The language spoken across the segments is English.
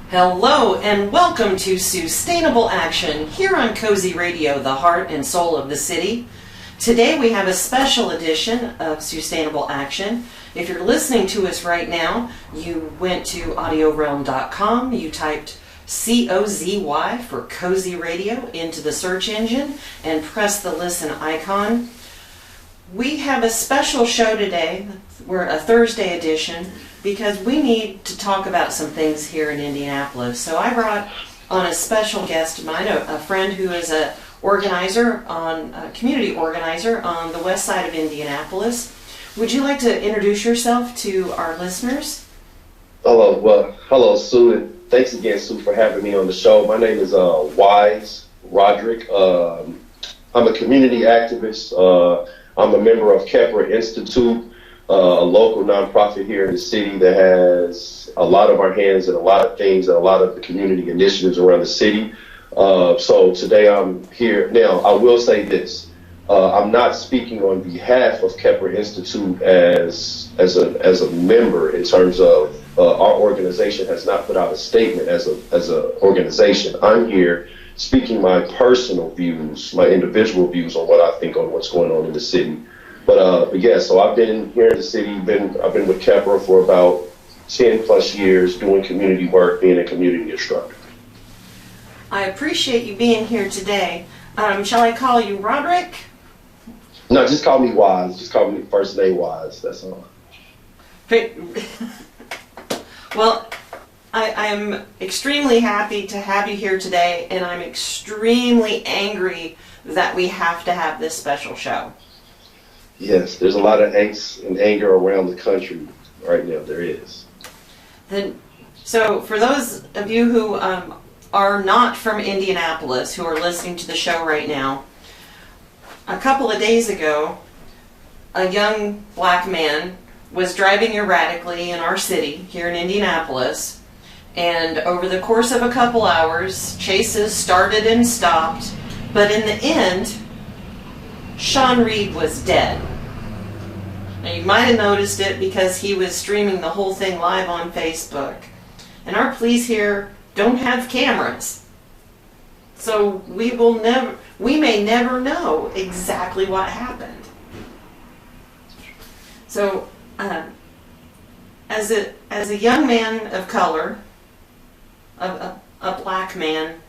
Hello and welcome to SusStainable Action here on Cozy Radio, the heart and soul of the city. Today we have a special edition of SusStainable Action. If you're listening to us right now, you went to audiorealm.com, you typed COZY for Cozy Radio into the search engine and press the listen icon. We have a special show today. We're a Thursday edition because we need to talk about some things here in Indianapolis. So I brought on a special guest of mine, a friend who is a community organizer on the west side of Indianapolis. Would you like to introduce yourself to our listeners? Hello, Sue, and thanks again, Sue, for having me on the show. My name is Wyse Roderick. I'm a community activist. I'm a member of Kepler Institute, a local nonprofit here in the city that has a lot of our hands in a lot of things and a lot of the community initiatives around the city. So today I'm here. Now, I will say this. I'm not speaking on behalf of Kepler Institute as a member in terms of our organization has not put out a statement as a organization. I'm here speaking my personal views, my individual views on what I think on what's going on in the city. But yeah, so I've been here in the city. I've been with Kepler for about 10 plus years doing community work, being a community instructor. I appreciate you being here today. Shall I call you Roderick? No, just call me Wyse. Just call me first name Wyse. That's all. Well, I'm extremely happy to have you here today, and I'm extremely angry that we have to have this special show. Yes, there's a lot of angst and anger around the country right now. There is. So for those of you who are not from Indianapolis, who are listening to the show right now, a couple of days ago, a young black man was driving erratically in our city here in Indianapolis, and over the course of a couple hours, chases started and stopped, but in the end, Sean Reed was dead. Now you might have noticed it because he was streaming the whole thing live on Facebook. And our police here don't have cameras. So we may never know exactly what happened. So as a young man of color, a black man,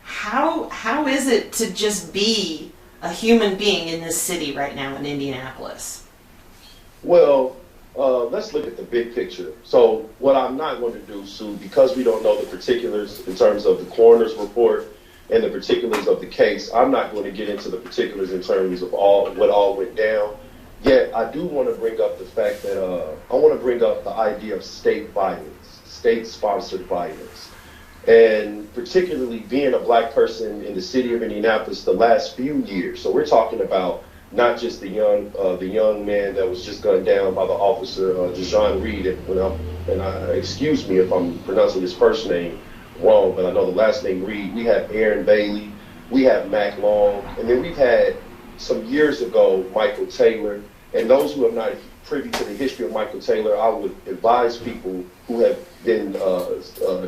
how is it to just be a human being in this city right now in Indianapolis? Well, let's look at the big picture. So what I'm not going to do, Sue, because we don't know the particulars in terms of the coroner's report and the particulars of the case, I'm not going to get into the particulars in terms of what all went down. Yet I do want to bring up the fact that I want to bring up the idea of state violence, state-sponsored violence. And particularly being a black person in the city of Indianapolis the last few years. So we're talking about not just the young man that was just gunned down by the officer, Deasjon Reed. Excuse me if I'm pronouncing his first name wrong, but I know the last name Reed. We have Aaron Bailey, we have Mac Long, and then we've had some years ago Michael Taylor. And those who are not privy to the history of Michael Taylor, I would advise people who have been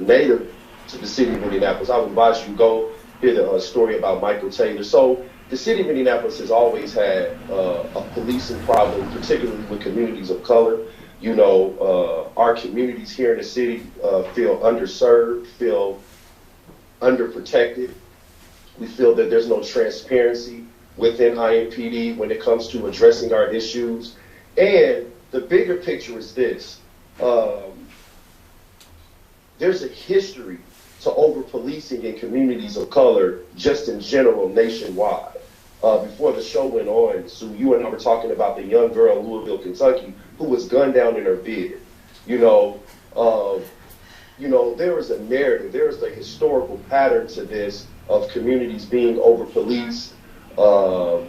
native to the city of Indianapolis, I would advise you go hear the story about Michael Taylor. So the city of Indianapolis has always had a policing problem, particularly with communities of color. You know, our communities here in the city feel underserved, feel underprotected. We feel that there's no transparency within IMPD when it comes to addressing our issues. And the bigger picture is this. There's a history to over-policing in communities of color just in general nationwide. Before the show went on, so you and I were talking about the young girl in Louisville, Kentucky, who was gunned down in her bed. There is a narrative, there is a historical pattern to this of communities being over-policed. So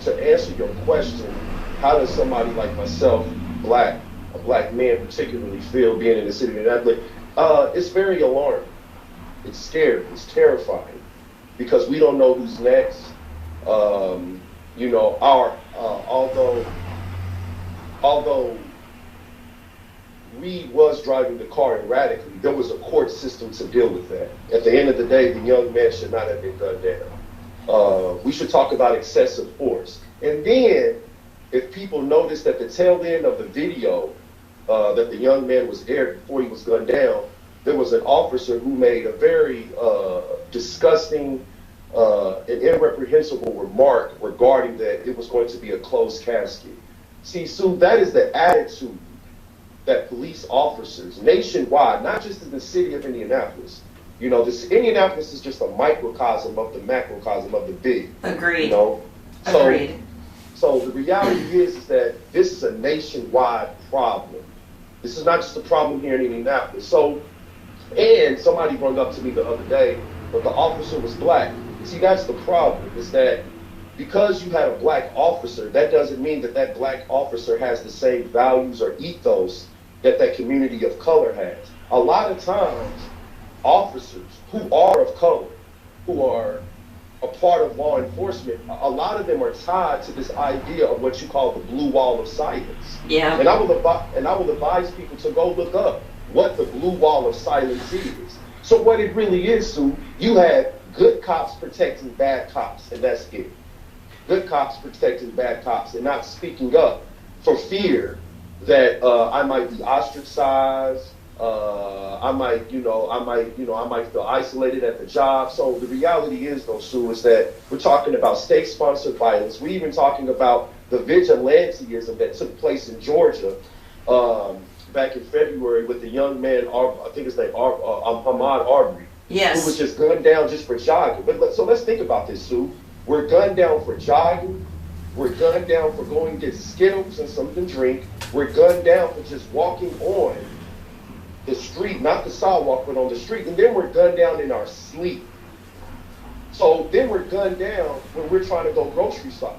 to answer your question, how does somebody like myself, a black man particularly, feel being in the city of Indianapolis? It's very alarming. It's scary. It's terrifying because we don't know who's next. Although Reed was driving the car erratically, there was a court system to deal with that. At the end of the day, the young man should not have been gunned down. We should talk about excessive force. And then, if people notice that the tail end of the video that the young man was aired before he was gunned down, there was an officer who made a very disgusting and irreprehensible remark regarding that it was going to be a closed casket. See, Sue, that is the attitude that police officers nationwide, not just in the city of Indianapolis, you know, this Indianapolis is just a microcosm of the macrocosm of the big. Agreed. You know? Agreed. So the reality is that this is a nationwide problem. This is not just a problem here in Indianapolis. So, and somebody brought up to me the other day, but the officer was black. See, that's the problem, is that because you had a black officer, that doesn't mean that that black officer has the same values or ethos that that community of color has. A lot of times, officers who are of color, who are a part of law enforcement, a lot of them are tied to this idea of what you call the blue wall of silence. Yeah. And I will advise people to go look up what the blue wall of silence is. So what it really is, Sue, you have good cops protecting bad cops, and that's it. Good cops protecting bad cops and not speaking up for fear that I might be ostracized. I might feel isolated at the job. So the reality is, though, Sue, is that we're talking about state-sponsored violence. We're even talking about the vigilantism that took place in Georgia back in February with the young man, I think his name, Ahmaud Arbery, Yes. who was just gunned down just for jogging. So let's think about this, Sue. We're gunned down for jogging. We're gunned down for going to get Skittles and something to drink. We're gunned down for just walking on the street, not the sidewalk, but on the street. And then we're gunned down in our sleep. So then we're gunned down when we're trying to go grocery shopping.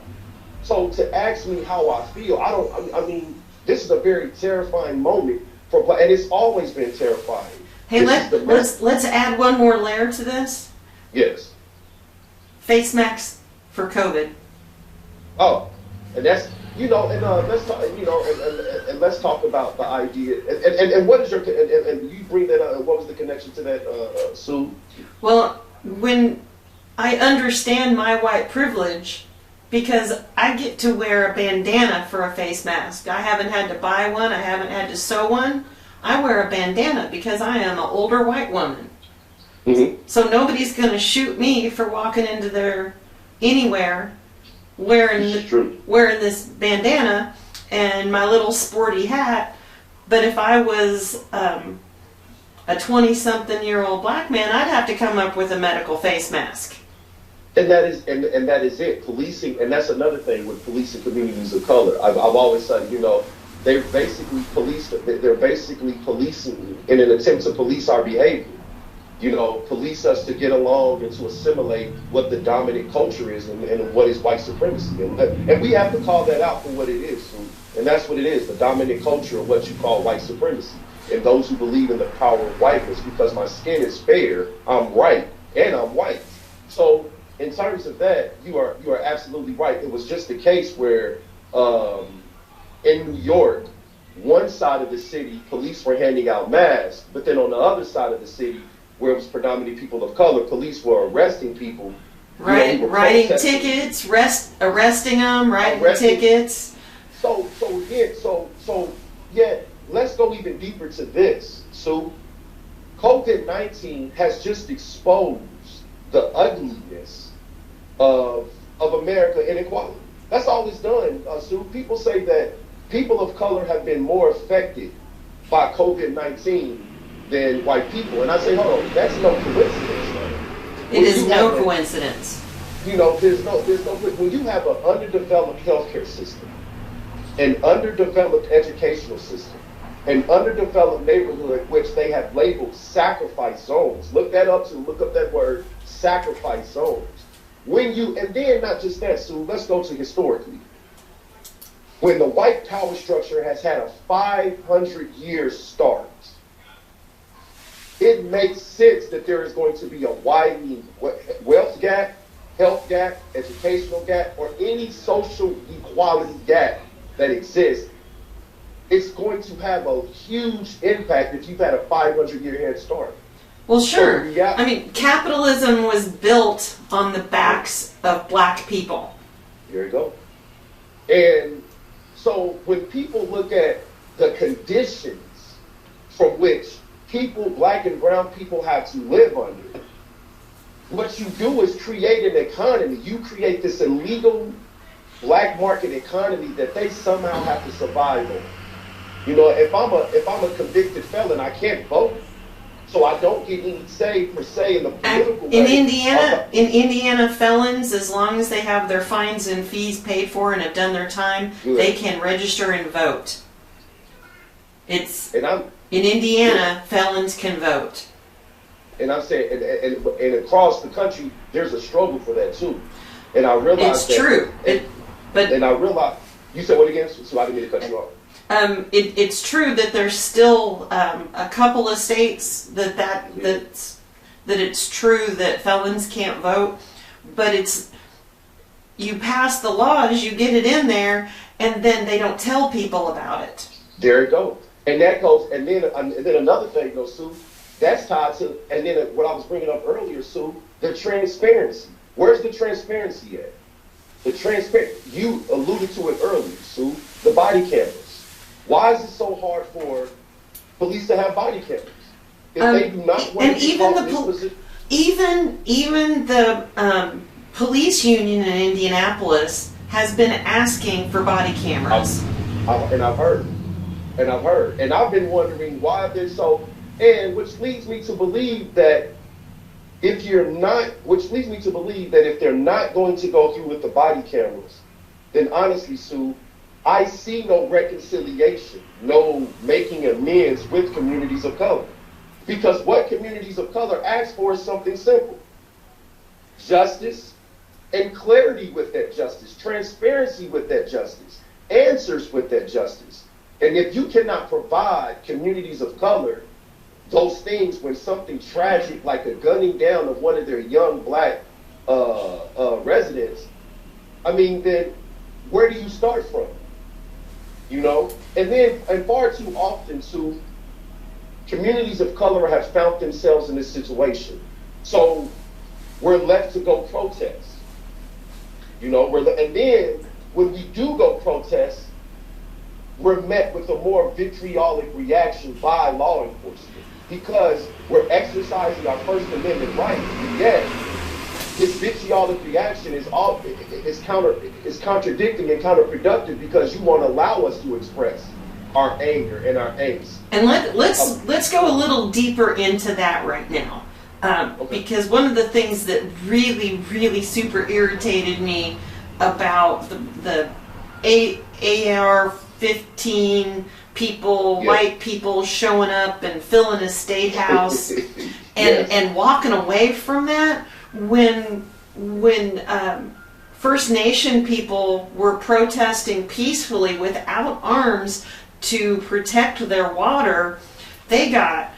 So to ask me how I feel, I mean, this is a very terrifying moment and it's always been terrifying. Hey, let's add one more layer to this. Yes. Face masks for COVID. Oh, and that's, and let's talk, and let's talk about the idea. And what is your, and you bring that up, what was the connection to that, Sue? Well, when I understand my white privilege, because I get to wear a bandana for a face mask. I haven't had to buy one. I haven't had to sew one. I wear a bandana because I am an older white woman. Mm-hmm. So nobody's going to shoot me for walking into anywhere wearing this bandana and my little sporty hat. But if I was a 20-something-year-old black man, I'd have to come up with a medical face mask. And that is it. Policing, and that's another thing with policing communities of color. I've always said, they're basically policing in an attempt to police our behavior. Police us to get along and to assimilate what the dominant culture is and what is white supremacy. And we have to call that out for what it is. And that's what it is, the dominant culture of what you call white supremacy. And those who believe in the power of whiteness, because my skin is fair, I'm right, and I'm white. So in terms of that, you are absolutely right. It was just a case where in New York, one side of the city, police were handing out masks, but then on the other side of the city, where it was predominantly people of color, police were arresting people. Right, writing tickets, arresting them, writing tickets. So let's go even deeper to this. So COVID-19 has just exposed the ugliness of America inequality. That's all it's done, Sue. People say that people of color have been more affected by COVID-19 than white people. And I say, hold on, that's no coincidence. It is no coincidence. There's no, when you have an underdeveloped healthcare system, an underdeveloped educational system, an underdeveloped neighborhood which they have labeled sacrifice zones. Look up that word, sacrifice zones. And then not just that, Sue, let's go to historically. When the white power structure has had a 500-year start, it makes sense that there is going to be a widening wealth gap, health gap, educational gap, or any social equality gap that exists it's going to have a huge impact if you've had a 500-year head start. Well, sure. So, yeah. I mean, capitalism was built on the backs of black people. Here you go. And so when people look at the conditions from which people, black and brown people, have to live under, what you do is create an economy. You create this illegal black market economy that they somehow have to survive on. You know, if I'm a convicted felon, I can't vote, so I don't get any say per se in the political In way. Indiana, felons, as long as they have their fines and fees paid for and have done their time, Good. they can register and vote. In Indiana, Yeah. felons can vote. And I'm saying, and across the country, there's a struggle for that too. And I realize It's true. And I realize, you said what again? So I didn't mean to cut you off. It's true that there's still a couple of states that it's true that felons can't vote, but you pass the laws, you get it in there, and then they don't tell people about it. There it goes. And that goes, and then another thing goes, Sue, that's tied to, and then what I was bringing up earlier, Sue, the transparency. Where's the transparency at? You alluded to it earlier, Sue, the body cameras. Why is it so hard for police to have body cameras? If they do not want and to even the police union in Indianapolis has been asking for body cameras. I've heard, and I've been wondering why they're so, and which leads me to believe that if they're not going to go through with the body cameras, then honestly, Sue, I see no reconciliation, no making amends with communities of color. Because what communities of color ask for is something simple: justice and clarity with that justice, transparency with that justice, answers with that justice. And if you cannot provide communities of color those things when something tragic like a gunning down of one of their young black residents, I mean, then where do you start from? You know? And far too often, too, communities of color have found themselves in this situation. So we're left to go protest. You know, and then when we do go protest, we're met with a more vitriolic reaction by law enforcement because we're exercising our First Amendment rights. And yet, this vitriolic reaction is contradicting and counterproductive because you won't allow us to express our anger and our angst. And let's go a little deeper into that right now, Okay. because one of the things that really, really super irritated me about the AR-15 people, Yeah. white people showing up and filling a state house Yes. and walking away from that when First Nation people were protesting peacefully without arms to protect their water, they got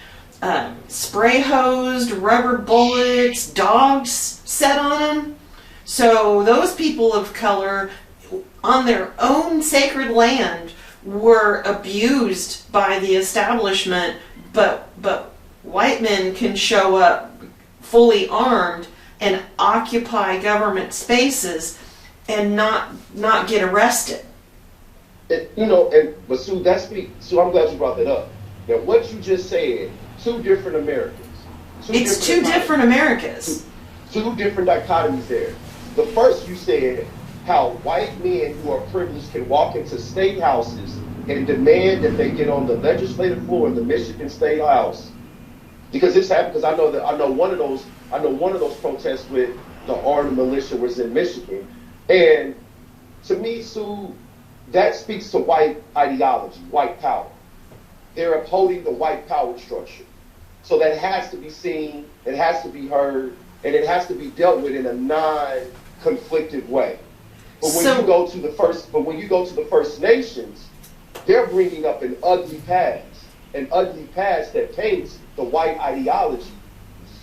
spray hosed, rubber bullets, dogs set on them. So those people of color on their own sacred land were abused by the establishment, but white men can show up fully armed and occupy government spaces and not get arrested. But Sue, Sue, I'm glad you brought that up. Now, what you just said, two different Americas. It's two different Americas. Two different dichotomies there. The first, you said how white men who are privileged can walk into state houses and demand that they get on the legislative floor in the Michigan State House. Because this happened, because I know one of those protests with the armed militia was in Michigan. And to me, Sue, that speaks to white ideology, white power. They're upholding the white power structure. So that has to be seen, it has to be heard, and it has to be dealt with in a non-conflictive way. But when you go to the First Nations, they're bringing up an ugly past that paints the white ideology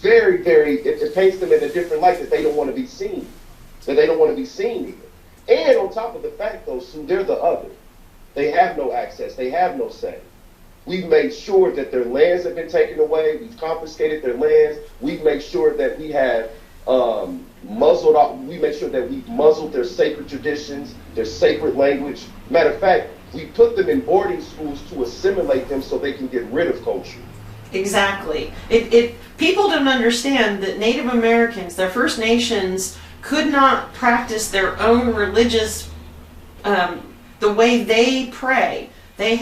very, very, it paints them in a different light that they don't want to be seen, either. And on top of the fact, though, Sue, they're the other. They have no access. They have no say. We've made sure that their lands have been taken away. We've confiscated their lands. We've made sure that we have we make sure that we've muzzled their sacred traditions, their sacred language. Matter of fact, we put them in boarding schools to assimilate them so they can get rid of culture. Exactly. People don't understand that Native Americans, their First Nations, could not practice their own religious, the way they pray. They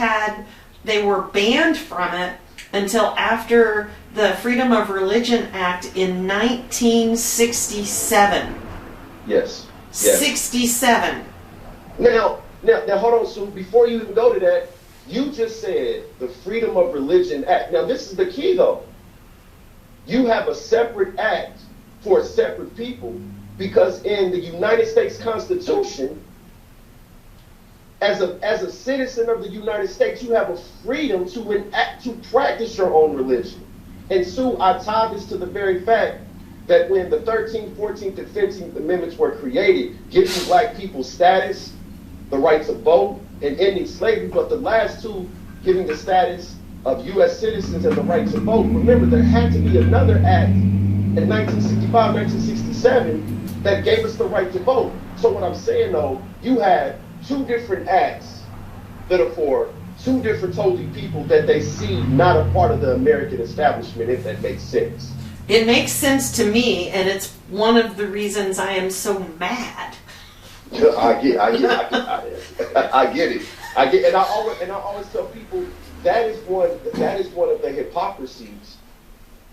were banned from it until after the Freedom of Religion Act in 1967. Yes. 67. Now, hold on, Sue. Before you even go to that, you just said the Freedom of Religion Act. Now, this is the key, though. You have a separate act for separate people because in the United States Constitution, as a citizen of the United States, you have a freedom to practice your own religion. And Sue, I tie this to the very fact that when the 13th, 14th, and 15th Amendments were created, giving black people status, the right to vote, and ending slavery, but the last two giving the status of U.S. citizens and the right to vote. Remember, there had to be another act in 1965, 1967 that gave us the right to vote. So what I'm saying, though, you had two different acts that are for two different totally people that they see not a part of the American establishment, if that makes sense. It makes sense to me, and it's one of the reasons I am so mad. I get it. And I always tell people that is one of the hypocrisies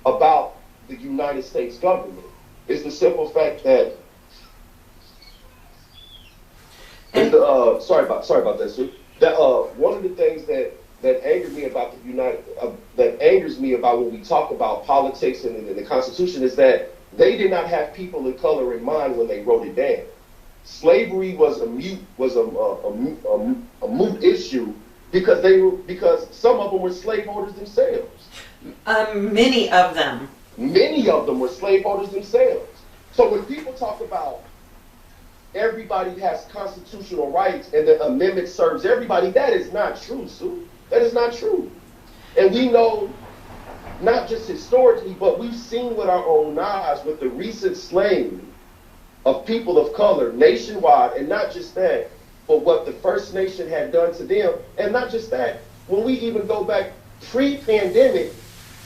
about the United States government. Is the simple fact that sorry about that, Sue. That one of the things that angers me about when we talk about politics and the Constitution is that they did not have people of color in mind when they wrote it down. Slavery was a moot issue because some of them were slaveholders themselves. Many of them were slaveholders themselves. So when people talk about everybody has constitutional rights and the amendment serves everybody, that is not true, Sue. That is not true. And we know, not just historically, but we've seen with our own eyes with the recent slaying of people of color nationwide, and not just that, but what the First Nation had done to them. And not just that, when we even go back pre-pandemic,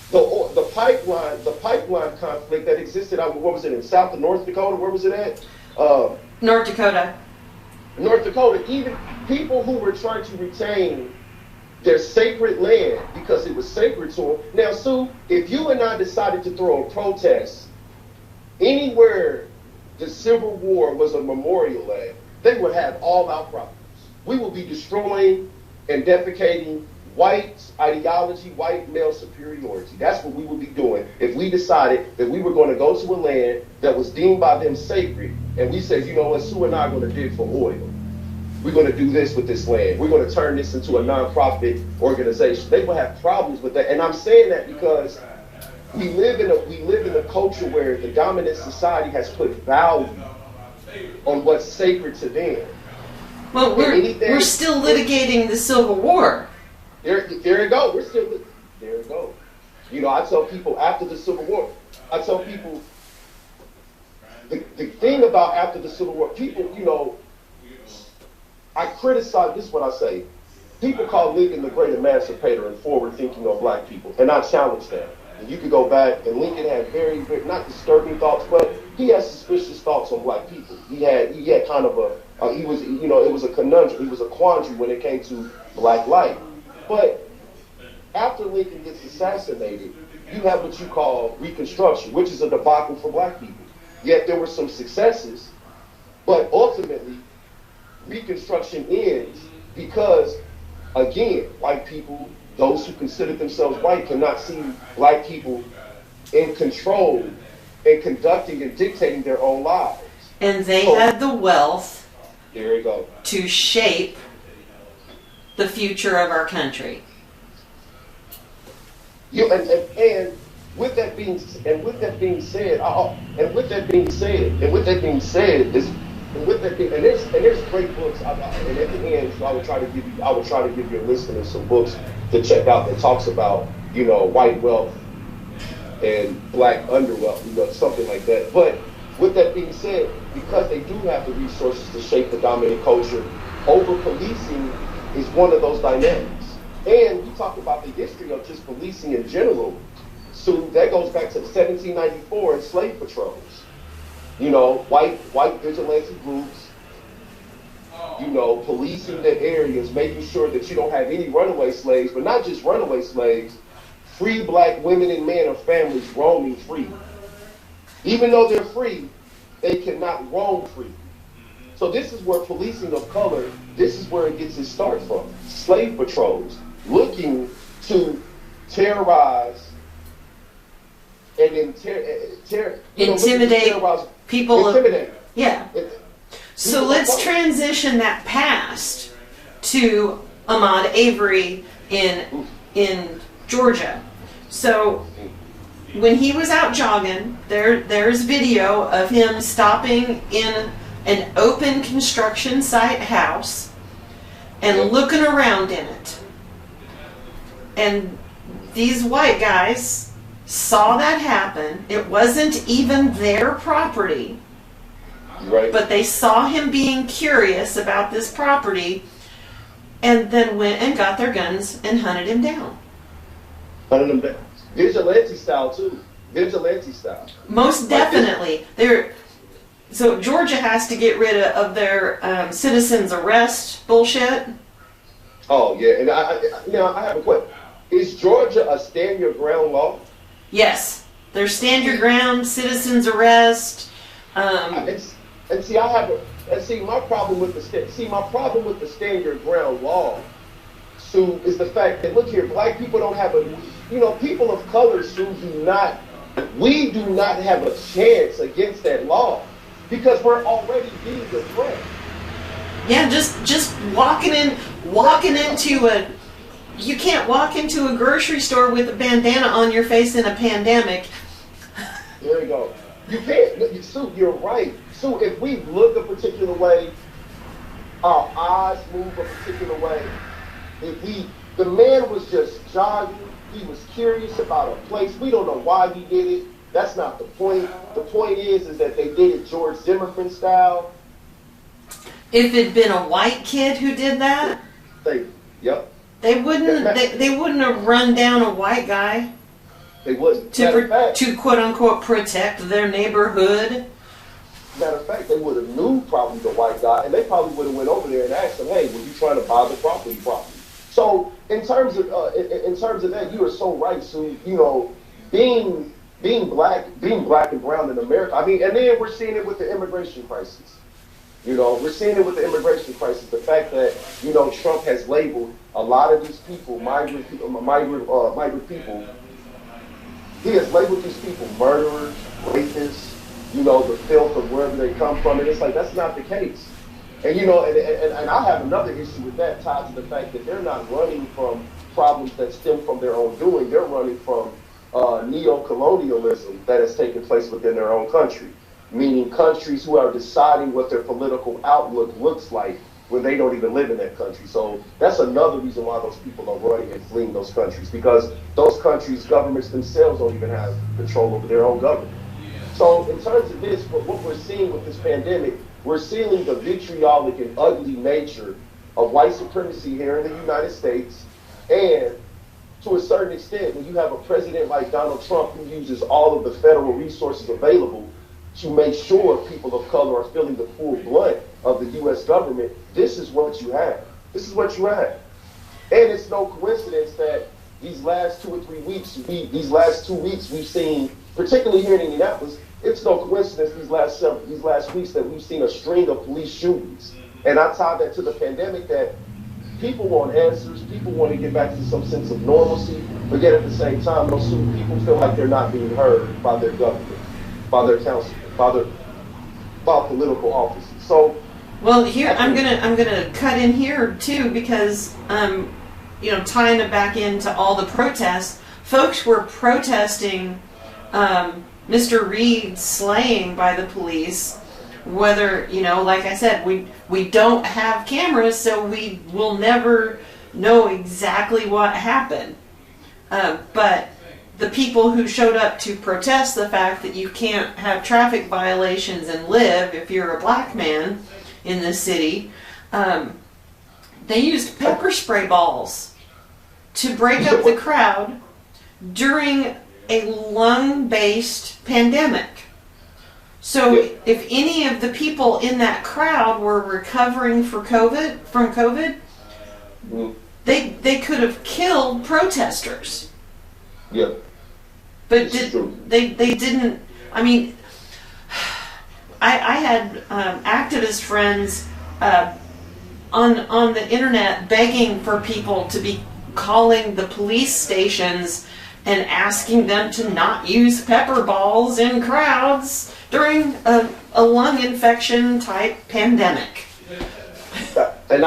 the pipeline conflict that existed, what was it, in South and North Dakota? Where was it at? North Dakota. Even people who were trying to retain their sacred land because it was sacred to them. Now, Sue, if you and I decided to throw a protest anywhere the Civil War was a memorial land, they would have all our problems. We will be destroying and defecating white ideology, white male superiority. That's what we would be doing if we decided that we were going to go to a land that was deemed by them sacred, and we said, you know what, Sue and I are going to dig for oil. We're going to do this with this land. We're going to turn this into a nonprofit organization. They will have problems with that. And I'm saying that because we live in a culture where the dominant society has put value on what's sacred to them. Well, we're still litigating the Civil War. There you go. There you go. You know, I tell people after the Civil War, the thing about after the Civil War, people, you know, I criticize, this is what I say. People call Lincoln the great emancipator and forward thinking of black people, and I challenge that. And you could go back, and Lincoln had very, very, not disturbing thoughts, but he had suspicious thoughts on black people. He had kind of it was a conundrum. He was a quandary when it came to black life. But after Lincoln gets assassinated, you have what you call Reconstruction, which is a debacle for black people. Yet there were some successes, but ultimately, Reconstruction ends because, again, white people, those who consider themselves white, cannot see black people in control and conducting and dictating their own lives. And they had the wealth there you go. To shape the future of our country. And with that being said, is And with that, and there's great books. And at the end, so I would try to give your listeners some books to check out that talks about, you know, white wealth and black underwealth, you know, something like that. But with that being said, because they do have the resources to shape the dominant culture, over policing is one of those dynamics. And we talk about the history of just policing in general. So that goes back to 1794 and slave patrols. You know, white vigilante groups, you know, policing the areas, making sure that you don't have any runaway slaves, but not just runaway slaves, free black women and men or families roaming free. Even though they're free, they cannot roam free. So this is where policing of color, this is where it gets its start from. Slave patrols, looking to terrorize and intimidate people. Intimidate. Yeah. So let's transition that past to Ahmaud Arbery in Georgia. So when he was out jogging, there's video of him stopping in an open construction site house and looking around in it. And these white guys saw that happen. It wasn't even their property. Right. But they saw him being curious about this property and then went and got their guns and hunted him down. Hunted him down. Vigilante style too. Vigilante style. Most definitely. So Georgia has to get rid of their citizens arrest bullshit. Oh yeah, and I have a question. Is Georgia a stand your ground law? Yes, there's stand your ground, citizens arrest. My problem with the stand your ground law, Sue, is the fact that, look here, black people don't have people of color, Sue, we do not have a chance against that law because we're already being a threat. Yeah, just walking into you can't walk into a grocery store with a bandana on your face in a pandemic. There you go. You can't. Sue, you're right. Sue, if we look a particular way, our eyes move a particular way. The man was just jogging. He was curious about a place. We don't know why he did it. That's not the point. The point is that they did it George Zimmerman style. If it'd been a white kid who did that, yep. They wouldn't have run down a white guy. They wouldn't. To quote unquote protect their neighborhood. Matter of fact, they would have knew probably the white guy, and they probably would have went over there and asked him, "Hey, were you trying to buy the property?" So in terms of that, you are so right, Sue. You know, being black and brown in America. I mean, and then we're seeing it with the immigration crisis. You know, we're seeing it with the immigration crisis. The fact that, you know, Trump has labeled a lot of these people, migrant people. He has labeled these people murderers, rapists. You know, the filth of wherever they come from, and it's like that's not the case. And you know, and I have another issue with that, tied to the fact that they're not running from problems that stem from their own doing. They're running from neo-colonialism that has taken place within their own country, meaning countries who are deciding what their political outlook looks like when they don't even live in that country. So that's another reason why those people are running and fleeing those countries, because those countries' governments themselves don't even have control over their own government. So in terms of this, what we're seeing with this pandemic, we're seeing the vitriolic and ugly nature of white supremacy here in the United States. And to a certain extent, when you have a president like Donald Trump who uses all of the federal resources available to make sure people of color are feeling the full brunt of the U.S. government, this is what you have. This is what you have. And it's no coincidence that these last 2 or 3 weeks, these last 2 weeks, we've seen, particularly here in Indianapolis, it's no coincidence these last weeks that we've seen a string of police shootings. And I tie that to the pandemic, that people want answers, people want to get back to some sense of normalcy, but yet at the same time, those people feel like they're not being heard by their government, by their council, by political offices. So, well, here I'm gonna cut in here too, because tying it back into all the protests, folks were protesting Mr. Reed's slaying by the police whether, like I said, we don't have cameras, so we will never know exactly what happened. But the people who showed up to protest the fact that you can't have traffic violations and live if you're a black man in this city, they used pepper spray balls to break up the crowd during a lung-based pandemic. So if any of the people in that crowd were recovering from COVID, they could have killed protesters. Yeah. But they didn't. I mean, I had activist friends on the internet begging for people to be calling the police stations and asking them to not use pepper balls in crowds during a lung infection type pandemic. And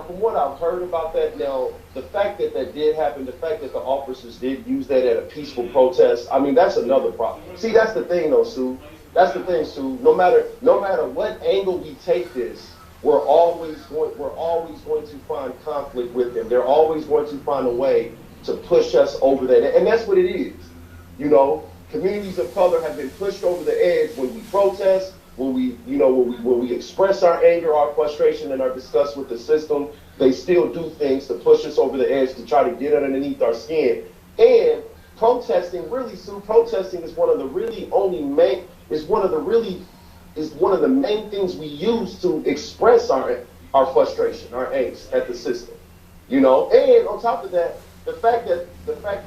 from what I've heard about that, now the fact that did happen, the fact that the officers did use that at a peaceful protest, I mean, that's another problem. See, that's the thing though, Sue. That's the thing, Sue. No matter what angle we take this, we're always going to find conflict with them. They're always going to find a way to push us over that, and that's what it is. Communities of color have been pushed over the edge when we protest, when we express our anger, our frustration, and our disgust with the system. They still do things to push us over the edge to try to get underneath our skin. And protesting, really, Sue, protesting is one of the main things we use to express our frustration, our angst at the system. And on top of that, the fact that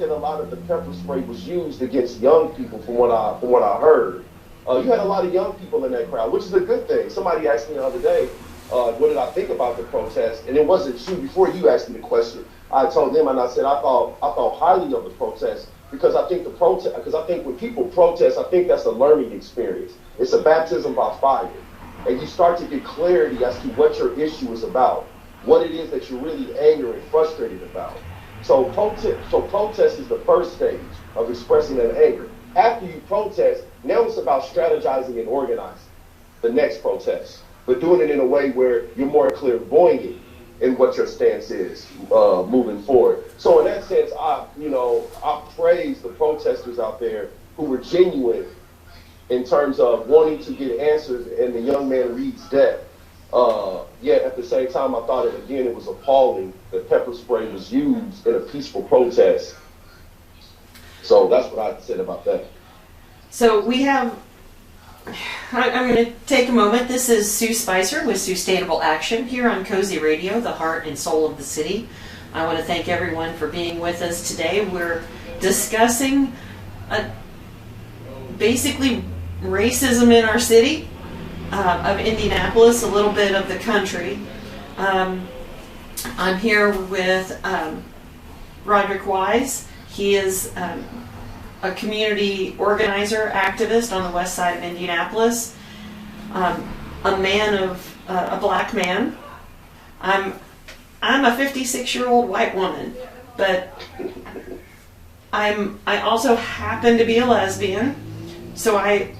a lot of the pepper spray was used against young people, from what I heard, you had a lot of young people in that crowd, which is a good thing. Somebody asked me the other day, what did I think about the protest? And it wasn't you. Before you asked me the question, I told them, and I said I thought highly of the protest, because I think when people protest, I think that's a learning experience. It's a baptism by fire, and you start to get clarity as to what your issue is about, what it is that you're really angry and frustrated about. So protest is the first stage of expressing that anger. After you protest, now it's about strategizing and organizing the next protest, but doing it in a way where you're more clairvoyant in what your stance is moving forward. So in that sense, I praise the protesters out there who were genuine in terms of wanting to get answers in the young man Reed's death. Yet at the same time, I thought it was appalling that pepper spray was used in a peaceful protest. So that's what I said about that. So we have, I'm going to take a moment. This is Sue Spicer with SusStainable Action here on Cozy Radio, the heart and soul of the city. I want to thank everyone for being with us today. We're discussing basically racism in our city of Indianapolis, a little bit of the country. I'm here with Roderick Wyse. He is a community organizer, activist on the west side of Indianapolis, a black man. I'm a 56-year-old white woman, but I also happen to be a lesbian, so I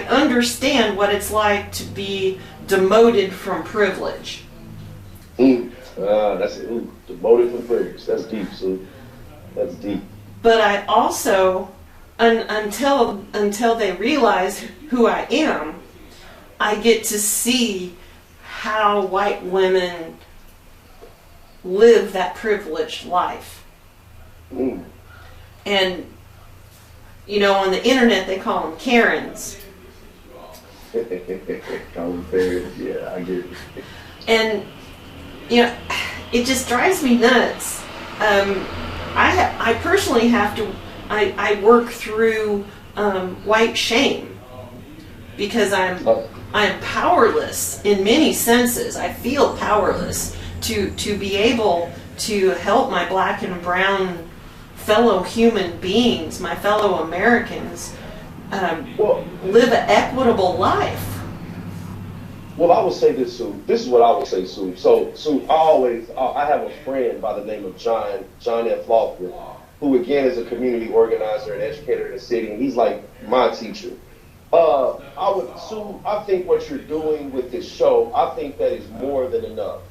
understand what it's like to be demoted from privilege. Demoted from privilege. That's deep, Sue. That's deep. But I also, until they realize who I am, I get to see how white women live that privileged life. And, on the internet they call them Karens. Yeah, I get it. And, it just drives me nuts. I personally have to, I work through white shame because I'm powerless in many senses. I feel powerless to be able to help my black and brown fellow human beings, my fellow Americans, live an equitable life. Well, I will say this, Sue. This is what I will say, Sue. So, Sue, I have a friend by the name of John F. Lawford, who again is a community organizer and educator in the city, and he's like my teacher. Sue, I think what you're doing with this show, I think that is more than enough.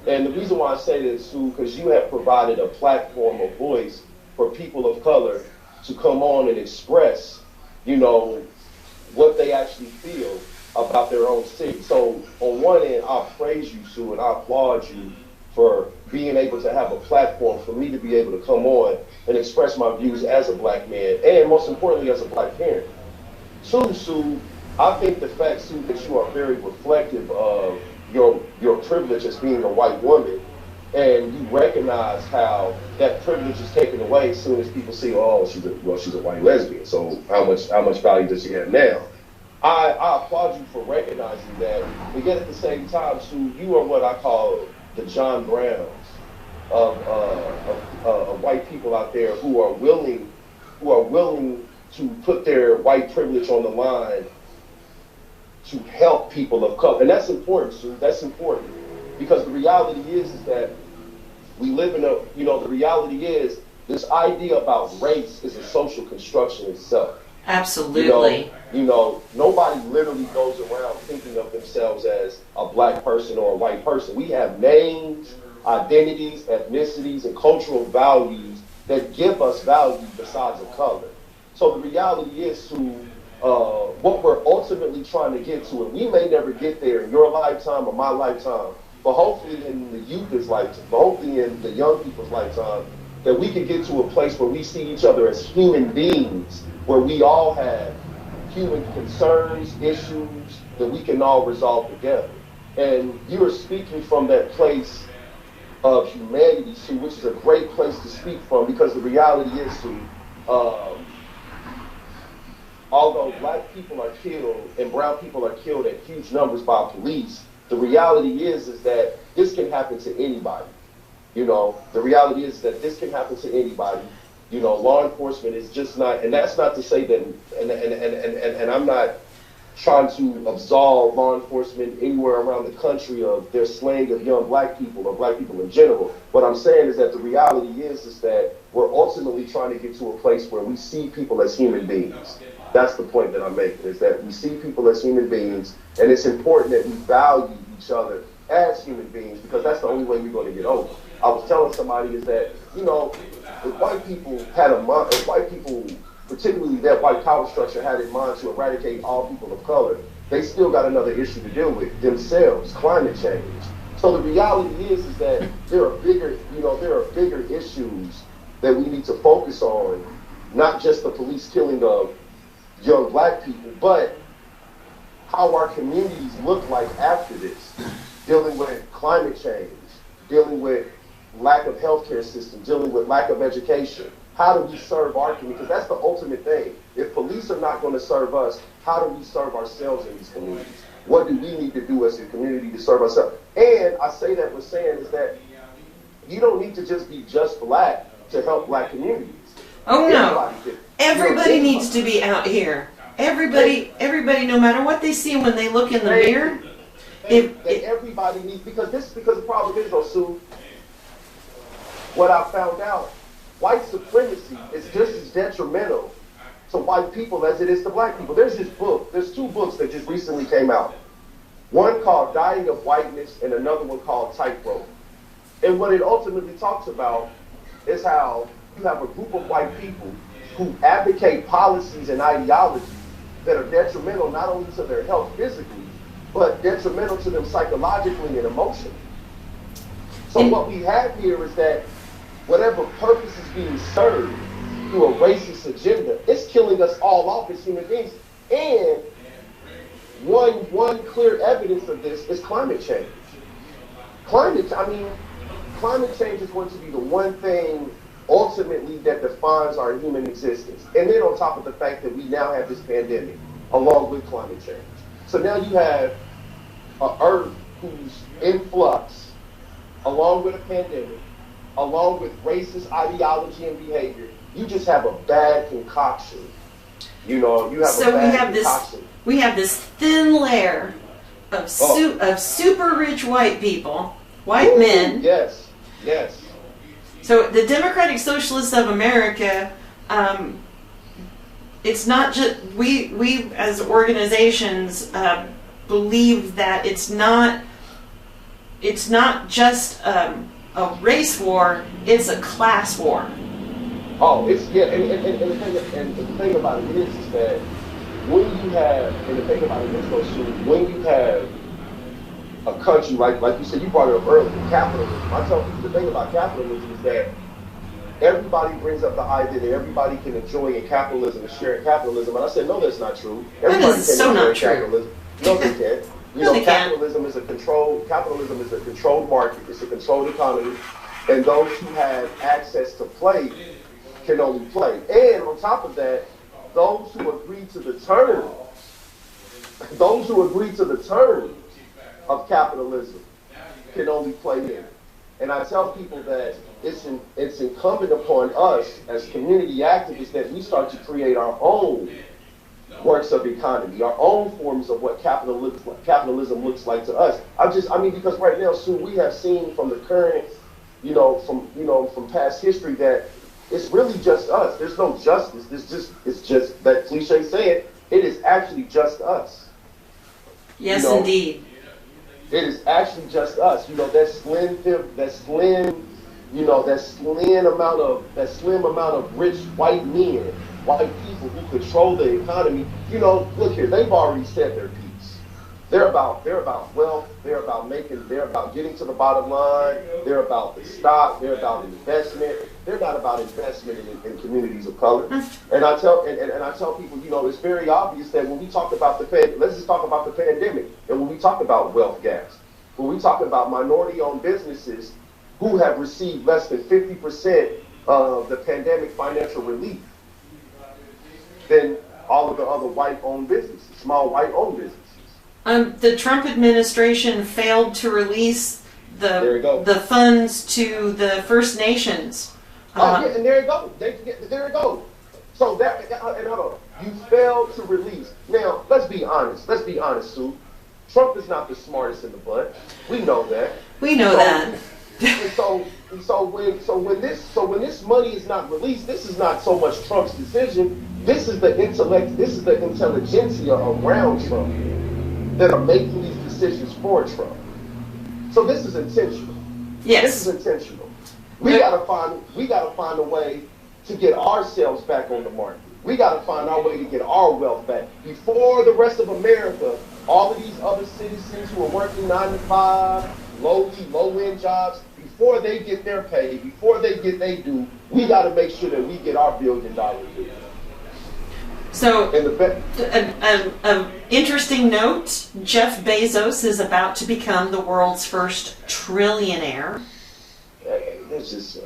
And the reason why I say this, Sue, because you have provided a platform, a voice for people of color to come on and express, what they actually feel about their own city. So on one end, I praise you, Sue, and I applaud you for being able to have a platform for me to be able to come on and express my views as a black man, and most importantly, as a black parent. Sue, I think the fact, Sue, that you are very reflective of your privilege as being a white woman, and you recognize how that privilege is taken away as soon as people see, oh, she's a white lesbian. So how much value does she have now? I applaud you for recognizing that, but yet at the same time, Sue, you are what I call the John Browns of white people out there who are willing to put their white privilege on the line to help people of color. And that's important, Sue. That's important. Because the reality is that we live in the reality is this idea about race is a social construction itself. Absolutely. Nobody literally goes around thinking of themselves as a black person or a white person. We have names, identities, ethnicities, and cultural values that give us value besides a color. So the reality is, Sue, what we're ultimately trying to get to, and we may never get there in your lifetime or my lifetime, but hopefully in the youth's lifetime, hopefully in the young people's lifetime, that we can get to a place where we see each other as human beings, where we all have human concerns, issues that we can all resolve together. And you're speaking from that place of humanity, Sue, which is a great place to speak from, because the reality is, Sue, although black people are killed and brown people are killed at huge numbers by police, the reality is that this can happen to anybody. The reality is that this can happen to anybody. Law enforcement is just not, and that's not to say that, and I'm not trying to absolve law enforcement anywhere around the country of their slaying of young black people or black people in general. What I'm saying is that the reality is that we're ultimately trying to get to a place where we see people as human beings. That's the point that I'm making, is that we see people as human beings, and it's important that we value each other as human beings, because that's the only way we're going to get over. I was telling somebody is that, if white people had a mind, if white people, particularly that white power structure, had in mind to eradicate all people of color, they still got another issue to deal with themselves, climate change. So the reality is that there are bigger issues that we need to focus on, not just the police killing of young black people, but how our communities look like after this, dealing with climate change, dealing with lack of healthcare system, dealing with lack of education. How do we serve our community? Because that's the ultimate thing. If police are not going to serve us, how do we serve ourselves in these communities? What do we need to do as a community to serve ourselves? And I say that with saying is that you don't need to just be just black to help black communities. Oh no. Everybody needs to be out here. Everybody, no matter what they see when they look in the mirror. Everybody needs, because the problem is, Sue, what I found out, white supremacy is just as detrimental to white people as it is to black people. There's two books that just recently came out. One called Dying of Whiteness and another one called Tightrope. And what it ultimately talks about is how you have a group of white people who advocate policies and ideologies that are detrimental not only to their health physically, but detrimental to them psychologically and emotionally. So what we have here is that whatever purpose is being served through a racist agenda, it's killing us all off as human beings. And one clear evidence of this is climate change. Climate change is going to be the one thing ultimately that defines our human existence. And then on top of the fact that we now have this pandemic along with climate change. So now you have an earth who's in flux along with a pandemic, along with racist ideology and behavior. You just have a bad concoction. We have this thin layer of super rich white people, white men. Yes. So the Democratic Socialists of America, it's not just we as organizations believe that it's not just a race war, it's a class war. Oh, it's yeah, and the thing about it is that when you have, and the thing about it is, though, when you have a country like you said, you brought it up earlier, capitalism. I tell people the thing about capitalism is that everybody brings up the idea that everybody can enjoy in capitalism and share in capitalism, and I said no, that's not true. Everybody that is so not true. Capitalism. No, they can't. You No, know, they can't. capitalism is a controlled market. It's a controlled economy, and those who have access to play can only play. And on top of that, those who agree to the terms of capitalism can only play in. And I tell people that it's incumbent upon us as community activists that we start to create our own works of economy, our own forms of what capitalism looks like to us. Because right now, Sue, we have seen from the current, from past history that it's really just us. There's no justice. It's just that cliche saying, it is actually just us. Yes, indeed. It is actually just us. That slim amount of rich white men, white people who control the economy. Look here, they've already said their piece. They're about wealth, they're about getting to the bottom line, they're about the stock, they're about investment. They're not about investment in communities of color. And I tell people, it's very obvious that when we talk about let's just talk about the pandemic, and when we talk about wealth gaps, when we talk about minority-owned businesses who have received less than 50% of the pandemic financial relief than all of the other white-owned businesses, small white-owned businesses. The Trump administration failed to release the funds to the First Nations. Yeah, and there you go. There you go. So you failed to release. Now, let's be honest, Sue. Trump is not the smartest in the bunch. We know that. We know that. When this money is not released, this is not so much Trump's decision. This is the intellect. This is the intelligentsia around Trump that are making these decisions for Trump. So this is intentional. Yes. This is intentional. We gotta find a way to get ourselves back on the market. We gotta find our way to get our wealth back before the rest of America. All of these other citizens who are working 9 to 5, low-end jobs, before they get their pay, before they get their due, we got to make sure that we get our $1 billion due. So, an interesting note, Jeff Bezos is about to become the world's first trillionaire. That's just,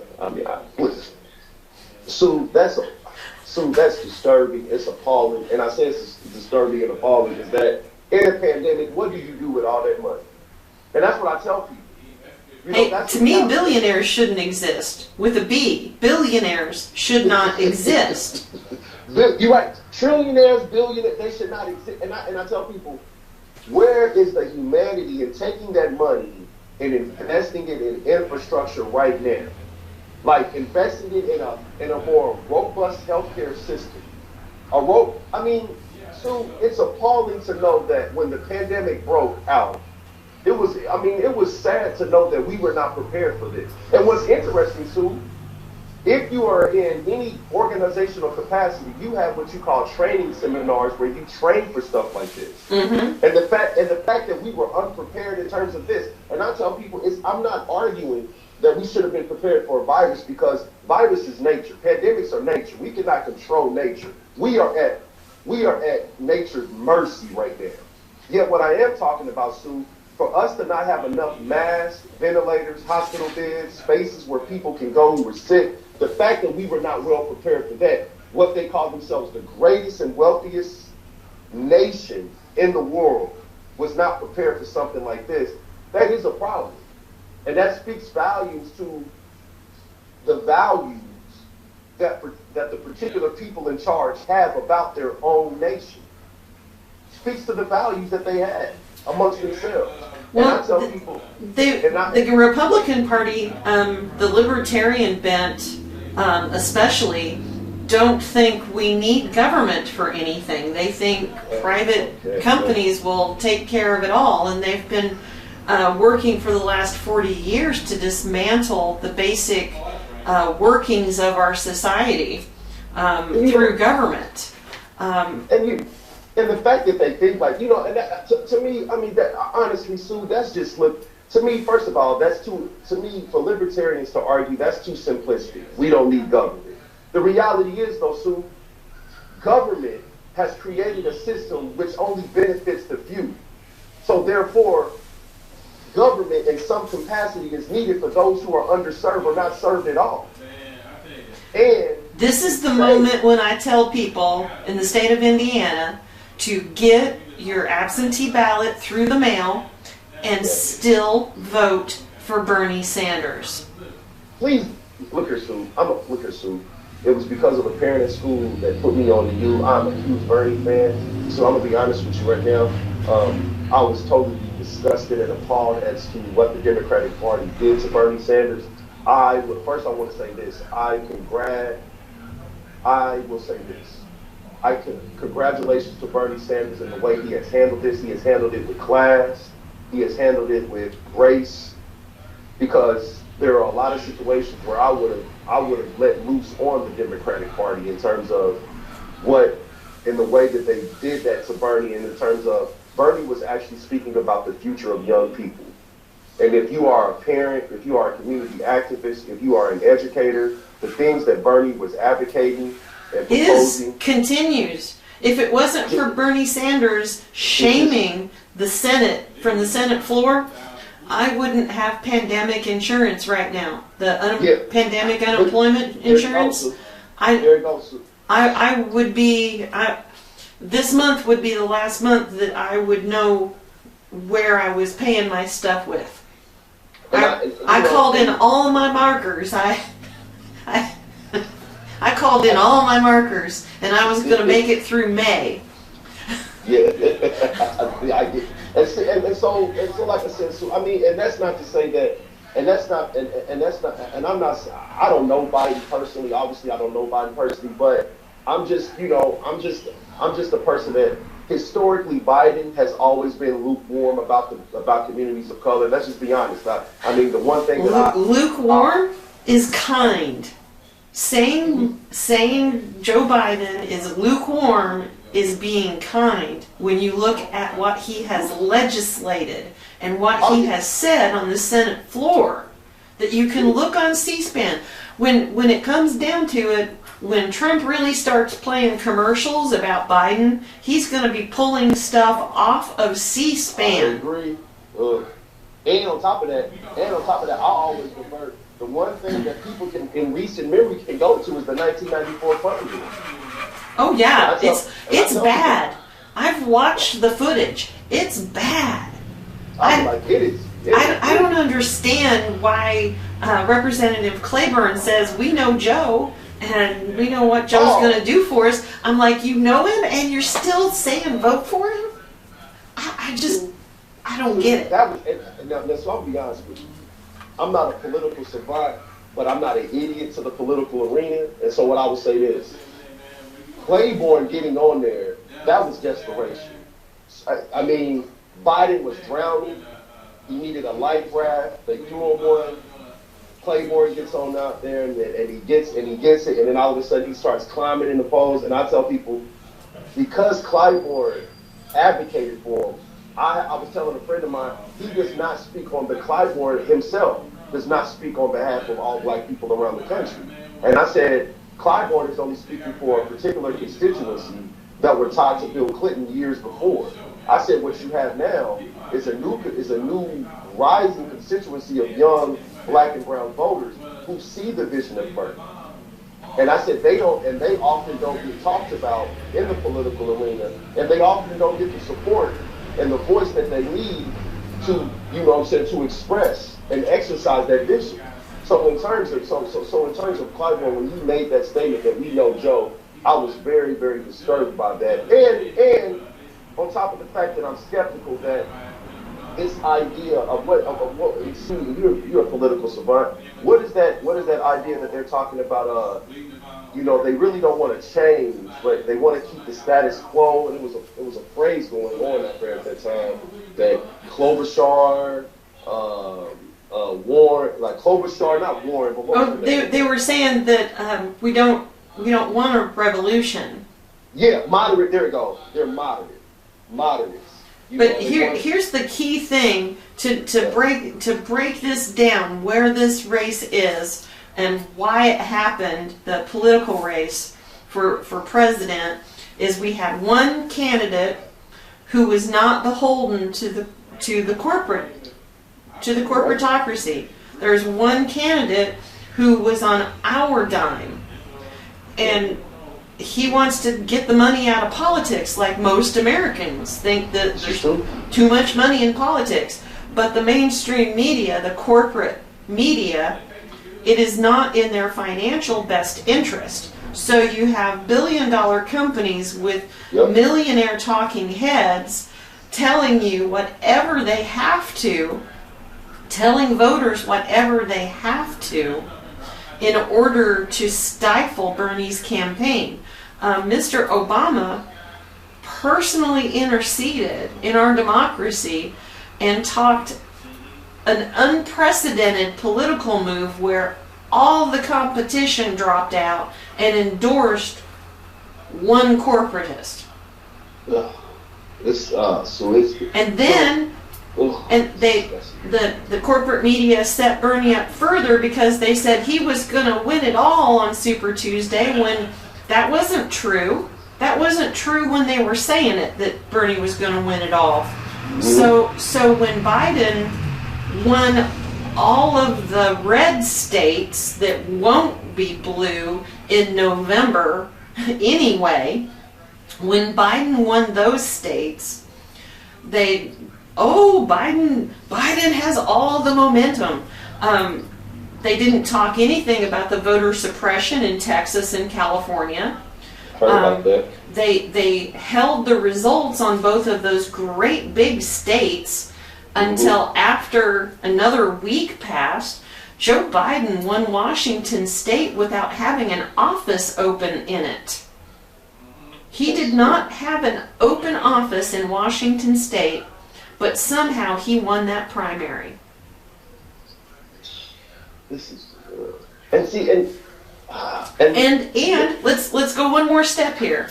that's disturbing. It's appalling. And I say it's disturbing and appalling is that in a pandemic, what do you do with all that money? And that's what I tell people. To me, billionaires shouldn't exist. With a B, billionaires should not exist. You're right. Trillionaires, billionaires, they should not exist. And I tell people, where is the humanity in taking that money and investing it in infrastructure right now? Like investing it in a more robust healthcare system. So it's appalling to know that when the pandemic broke out, it was sad to know that we were not prepared for this. And what's interesting, Sue, if you are in any organizational capacity, you have what you call training seminars where you train for stuff like this. Mm-hmm. And the fact that we were unprepared in terms of this, and I tell people, I'm not arguing that we should have been prepared for a virus because virus is nature. Pandemics are nature. We cannot control nature. We are at nature's mercy right now. Yet what I am talking about, Sue, for us to not have enough masks, ventilators, hospital beds, spaces where people can go who are sick, the fact that we were not well prepared for that, what they call themselves the greatest and wealthiest nation in the world was not prepared for something like this, that is a problem. And that speaks volumes to the values that the particular people in charge have about their own nation. Speaks to the values that they had amongst themselves. Well, and I tell people, the Republican Party, the Libertarian bent, especially, don't think we need government for anything. They think private companies will take care of it all, and they've been working for the last 40 years to dismantle the basic workings of our society through government. And the fact that they think like, and that, to me, I mean, that honestly, Sue, that's just to me. First of all, that's to me, for libertarians to argue, that's too simplistic. We don't need government. The reality is, though, Sue, government has created a system which only benefits the few. So therefore, government in some capacity is needed for those who are underserved or not served at all. And this is the moment when I tell people in the state of Indiana to get your absentee ballot through the mail and still vote for Bernie Sanders. Please, look here, Sue. Look here, Sue. It was because of a parent at school that put me on to you. I'm a huge Bernie fan, so I'm gonna be honest with you right now. I was totally disgusted and appalled as to what the Democratic Party did to Bernie Sanders. First I want to say this. Congratulations to Bernie Sanders in the way he has handled this. He has handled it with class. He has handled it with grace, because there are a lot of situations where I would have let loose on the Democratic Party in terms of in the way that they did that to Bernie, and in terms of Bernie was actually speaking about the future of young people. And if you are a parent, if you are a community activist, if you are an educator, the things that Bernie was advocating and proposing continues. If it wasn't for Bernie Sanders shaming the Senate from the Senate floor, I wouldn't have pandemic insurance right now. The pandemic unemployment insurance. I would be. This month would be the last month that I would know where I was paying my stuff with. I called in all of my markers. I called in all of my markers, and I was going to make it through May. Yeah, I get. And so, like I said, so I mean, and that's not to say that, and that's not, and I'm not. I don't know Biden personally. Obviously, I don't know Biden personally, but I'm just a person that historically Biden has always been lukewarm about communities of color. Let's just be honest. I mean, the one thing that lukewarm is kind. Saying Joe Biden is lukewarm is being kind when you look at what he has legislated and what he has said on the Senate floor. That you can look on C-SPAN. When it comes down to it, when Trump really starts playing commercials about Biden, he's going to be pulling stuff off of C-SPAN. I agree. And on top of that, I always revert. The one thing that people can, in recent memory, can go to is the 1994 funding. Oh yeah, it's bad. I've watched the footage. It's bad. It is. I don't understand why Representative Claiborne says we know Joe and we know what Joe's going to do for us. I'm like, you know him and you're still saying vote for him? I don't get it. Now, so I'll be honest with you. I'm not a political savant, but I'm not an idiot to the political arena. And so what I would say is, Claiborne getting on there, that was desperation. I mean, Biden was drowning. He needed a life raft. They threw him one. Claiborne gets on out there, and he gets it, and then all of a sudden he starts climbing in the polls. And I tell people, because Claiborne advocated for him, I was telling a friend of mine, he does not speak on the Claiborne himself, does not speak on behalf of all black people around the country. And I said, Claiborne is only speaking for a particular constituency that were tied to Bill Clinton years before. I said, what you have now is a new rising constituency of young black and brown voters who see the vision of Bernie. And I said they often don't get talked about in the political arena, and they often don't get the support and the voice that they need to, to express and exercise that vision. So in terms of Claiborne, when you made that statement that we know Joe, I was very, very disturbed by that. And on top of the fact that I'm skeptical that this idea of what you're a political savant. What is that idea that they're talking about they really don't want to change, but they want to keep the status quo. And it was a phrase going on out there at that time that Klobuchar, Warren, like Klobuchar, not Warren, but what was the name? They were saying that we don't want a revolution. Yeah, moderate. There we go. They're moderates. But here's the key thing to break this down, where this race is and why it happened, the political race for president, is we had one candidate who was not beholden to the corporatocracy. There's one candidate who was on our dime, and he wants to get the money out of politics, like most Americans think that there's too much money in politics. But the mainstream media, the corporate media, it is not in their financial best interest. So you have billion-dollar companies with millionaire talking heads telling you whatever they have to, telling voters whatever they have to in order to stifle Bernie's campaign. Mr. Obama personally interceded in our democracy and talked an unprecedented political move where all the competition dropped out and endorsed one corporatist. And then the corporate media set Bernie up further because they said he was going to win it all on Super Tuesday, when that wasn't true. That wasn't true when they were saying it, that Bernie was going to win it all. So when Biden won all of the red states that won't be blue in November anyway, when Biden won those states, Biden has all the momentum. They didn't talk anything about the voter suppression in Texas and California. Heard about that. They held the results on both of those great big states until after another week passed. Joe Biden won Washington State without having an office open in it. He did not have an open office in Washington State, but somehow he won that primary. This is and let's go one more step here.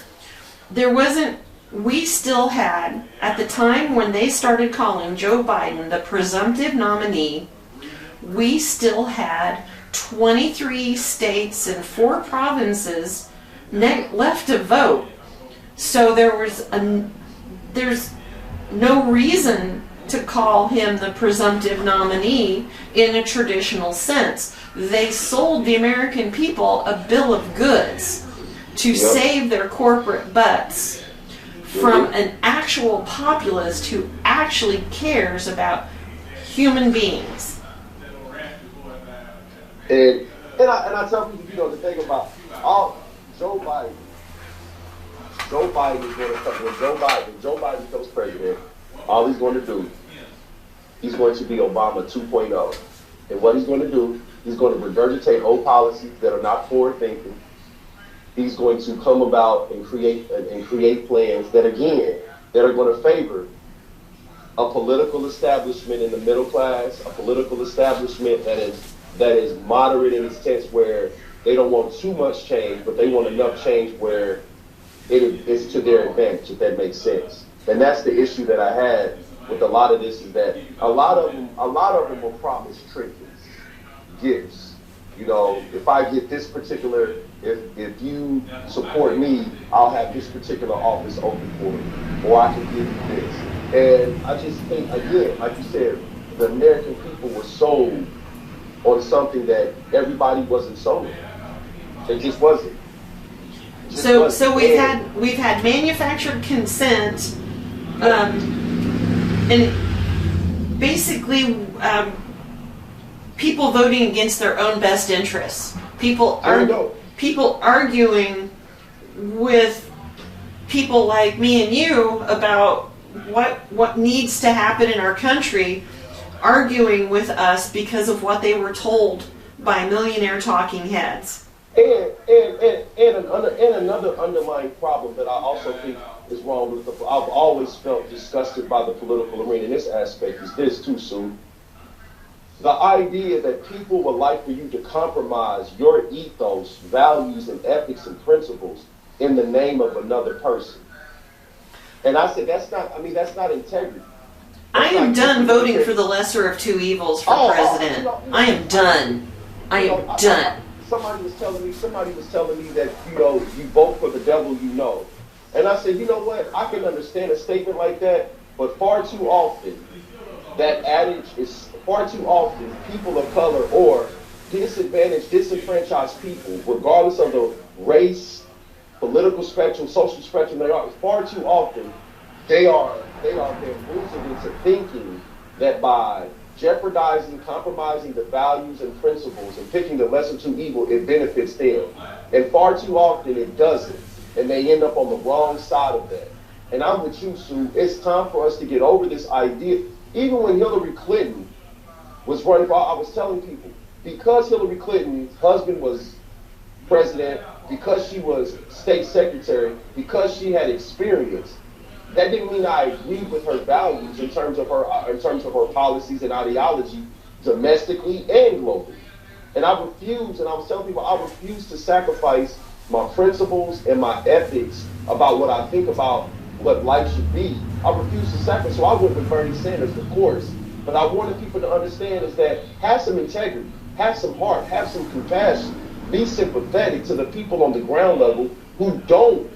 We still had, at the time when they started calling Joe Biden the presumptive nominee, we still had 23 states and 4 provinces left to vote. So there's no reason to call him the presumptive nominee in a traditional sense. They sold the American people a bill of goods to save their corporate butts from an actual populist who actually cares about human beings. And I tell people, the thing about Joe Biden is going to come. When Joe Biden becomes president, all he's going to do, he's going to be Obama 2.0. And what he's going to do, he's going to regurgitate old policies that are not forward thinking. He's going to come about and create plans that, again, that are going to favor a political establishment in the middle class, a political establishment that is moderate in its sense, where they don't want too much change, but they want enough change where it's to their advantage, if that makes sense. And that's the issue that I had with a lot of this, is that a lot of them will promise trinkets, gifts. If I get this particular, if you support me, I'll have this particular office open for you, or I can give you this. And I just think, again, like you said, the American people were sold on something that everybody wasn't sold. It just wasn't. So we've had manufactured consent, and basically people voting against their own best interests. People arguing with people like me and you about what needs to happen in our country, arguing with us because of what they were told by millionaire talking heads. And another underlying problem that I also think is wrong with I've always felt disgusted by the political arena in this aspect is this too, Sue. The idea that people would like for you to compromise your ethos, values, and ethics and principles in the name of another person. And I said, that's not integrity. I am done voting for the lesser of two evils for president. I am done. I am done. Somebody was telling me that, you vote for the devil you know. And I said, you know what? I can understand a statement like that, but far too often, that adage is far too often people of color or disadvantaged, disenfranchised people, regardless of the race, political spectrum, social spectrum they are, far too often they're bamboozled into thinking that by jeopardizing, compromising the values and principles and picking the lesser two evil, it benefits them. And far too often it doesn't. And they end up on the wrong side of that. And I'm with you, Sue. It's time for us to get over this idea. Even when Hillary Clinton was running for, I was telling people, because Hillary Clinton's husband was president, because she was state secretary, because she had experience, that didn't mean I agreed with her values in terms of her policies and ideology domestically and globally. And I was telling people, I refuse to sacrifice my principles and my ethics about what I think about what life should be. I refuse to sacrifice. So I went with Bernie Sanders, of course. But I wanted people to understand is that have some integrity, have some heart, have some compassion, be sympathetic to the people on the ground level who don't.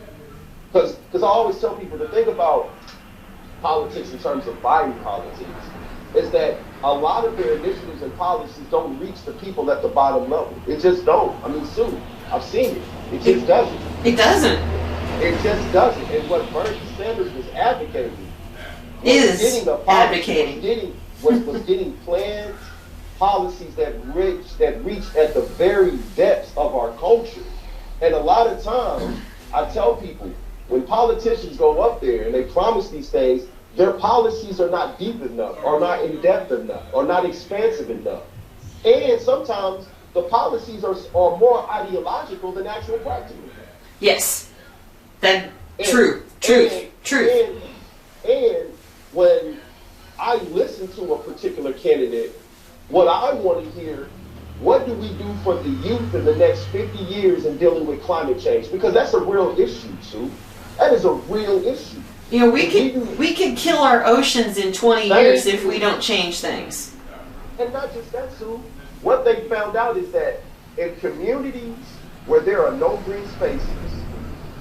Because I always tell people to think about politics in terms of Biden politics, is that a lot of their initiatives and policies don't reach the people at the bottom level. It just don't. I mean, Sue, I've seen it. It just doesn't. It doesn't. It just doesn't. And what Bernie Sanders was advocating was getting plans, policies that reach at the very depths of our culture. And a lot of times, I tell people, when politicians go up there and they promise these things, their policies are not deep enough, or not in depth enough, or not expansive enough. And sometimes the policies are more ideological than actual practical. Yes. Truth. And when I listen to a particular candidate, what I want to hear, what do we do for the youth in the next 50 years in dealing with climate change? Because that's a real issue, Sue. That is a real issue. We could kill our oceans in 20 years if we don't change things. And not just that, Sue. What they found out is that in communities where there are no green spaces,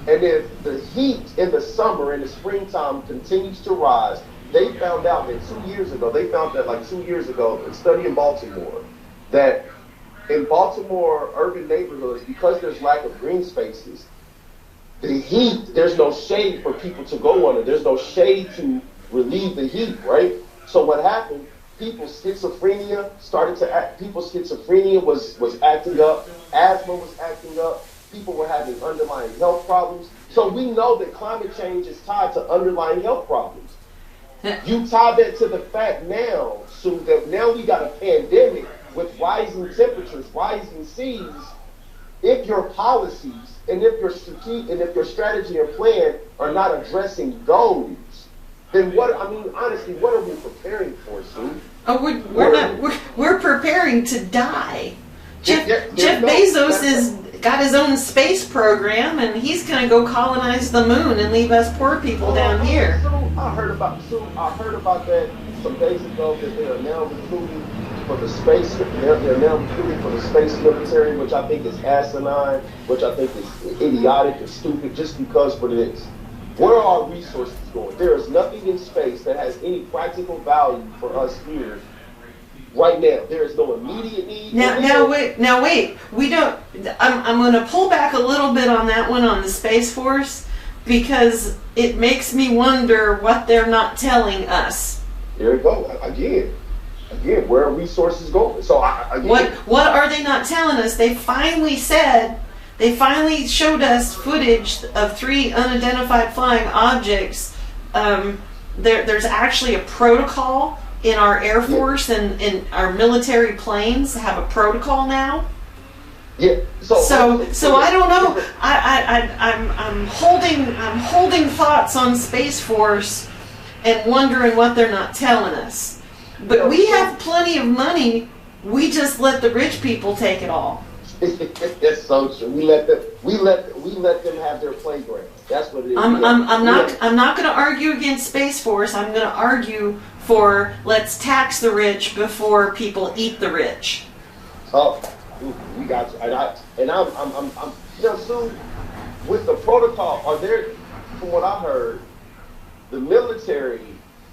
and if the heat in the summer and the springtime continues to rise, they found out that 2 years ago, a study in Baltimore, that in Baltimore urban neighborhoods, because there's lack of green spaces, the heat, there's no shade for people to go under. There's no shade to relieve the heat, right? So what happened, people's schizophrenia was acting up, asthma was acting up, people were having underlying health problems. So we know that climate change is tied to underlying health problems. You tie that to the fact now, so that now we got a pandemic with rising temperatures, rising seas. If your policies and if your strategy and plan are not addressing those, then honestly, what are we preparing for, Sue? Oh, we're preparing to die. Jeff Bezos has got his own space program, and he's going to go colonize the moon and leave us poor people down here. I heard about that some days ago, that they are now recruiting for the space. They're now recruiting for the space military, which I think is asinine, which I think is idiotic and stupid, just because for this. Where are our resources going? There is nothing in space that has any practical value for us here right now. There is no immediate need. Now wait. We don't. I'm going to pull back a little bit on that one on the Space Force, because it makes me wonder what they're not telling us. There you go. Again, where are resources going? So what are they not telling us? They finally showed us footage of 3 unidentified flying objects. There's actually a protocol in our Air Force and in our military planes have a protocol now Yeah. So I don't know. I'm holding thoughts on Space Force and wondering what they're not telling us. But we have plenty of money. We just let the rich people take it all. That's so true. We let them have their playground. That's what it is. I'm not going to argue against Space Force. I'm going to argue for let's tax the rich before people eat the rich. Oh, we got you. And I'm Sue, with the protocol, are there, from what I heard, the military,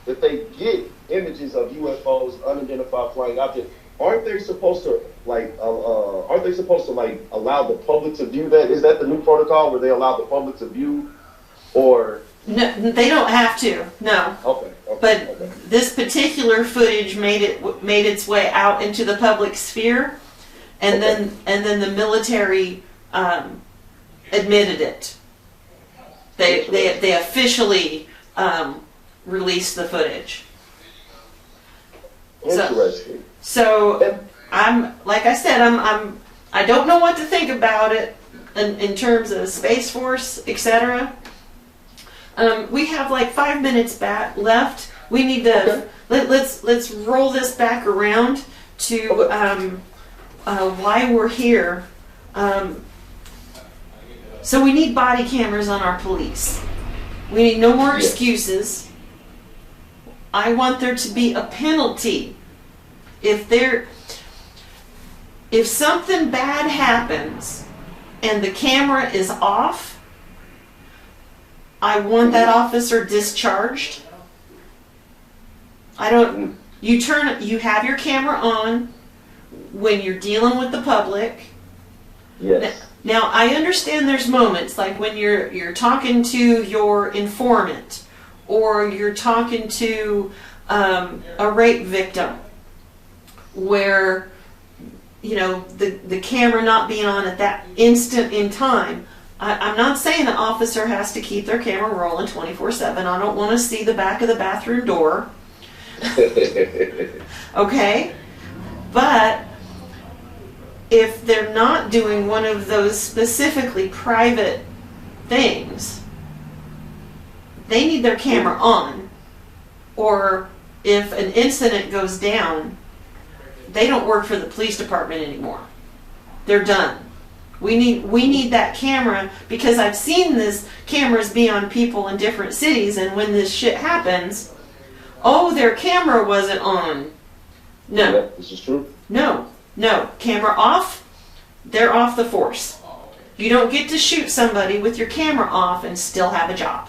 if they get images of UFOs, unidentified flying objects, aren't they supposed to allow the public to view that? Is that the new protocol where they allow the public to view, or? No, they don't have to. No. Okay. But this particular footage made its way out into the public sphere, and then the military admitted it. They officially released the footage. Interesting. So I'm, like I said, I don't know what to think about it in terms of Space Force, etc. We have like 5 minutes left. We need to let's roll this back around to why we're here. So we need body cameras on our police. We need no more excuses. I want there to be a penalty. If something bad happens and the camera is off, I want that officer discharged. You have your camera on when you're dealing with the public. Yes. Now I understand there's moments like when you're talking to your informant, or you're talking to a rape victim, where the camera not being on at that instant in time. I'm not saying the officer has to keep their camera rolling 24/7. I don't want to see the back of the bathroom door. Okay? But if they're not doing one of those specifically private things, they need their camera on. Or if an incident goes down, they don't work for the police department anymore. They're done. We need that camera, because I've seen this cameras be on people in different cities, and when this shit happens, oh, their camera wasn't on. No. Yeah, this is true. No. Camera off, they're off the force. You don't get to shoot somebody with your camera off and still have a job.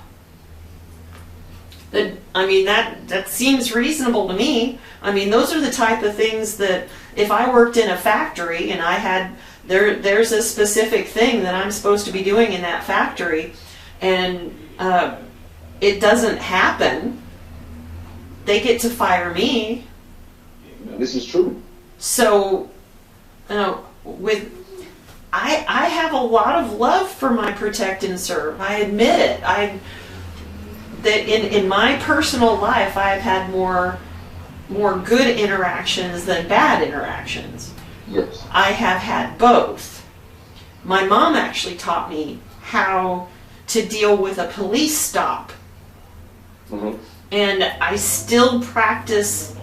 That seems reasonable to me. Those are the type of things that if I worked in a factory and I had there's a specific thing that I'm supposed to be doing in that factory, and it doesn't happen, they get to fire me. This is true. So, I have a lot of love for my protect and serve. I admit it. That in my personal life, I've had more good interactions than bad interactions. Yes. I have had both. My mom actually taught me how to deal with a police stop. Mm-hmm. And I still practice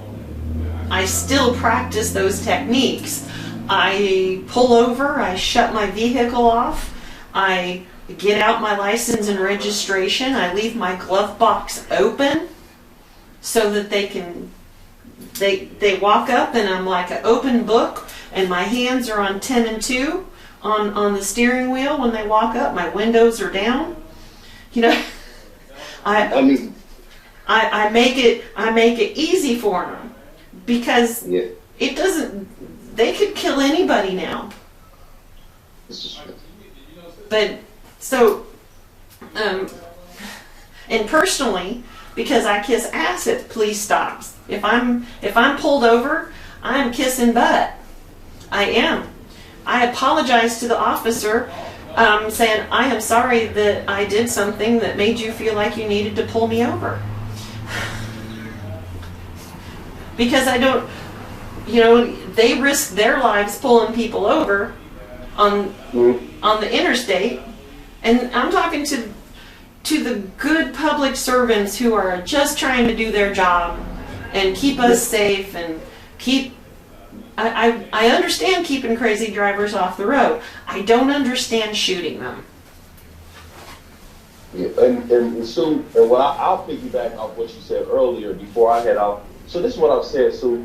those techniques. I pull over, I shut my vehicle off, I get out my license and registration, I leave my glove box open so that they walk up and I'm like an open book, and my hands are on 10 and 2 on the steering wheel when they walk up. My windows are down. I make it easy for them, because it doesn't. They could kill anybody now. This is true. But so, and personally, because I kiss ass at police stops. If I'm pulled over, I'm kissing butt. I am. I apologize to the officer, saying I am sorry that I did something that made you feel like you needed to pull me over. Because I don't, they risk their lives pulling people over, on the interstate, and I'm talking to the good public servants who are just trying to do their job and keep us safe and keep. I understand keeping crazy drivers off the road. I don't understand shooting them. Yeah, and Sue, and what I'll piggyback off what you said earlier before I head out. So this is what I've said, Sue.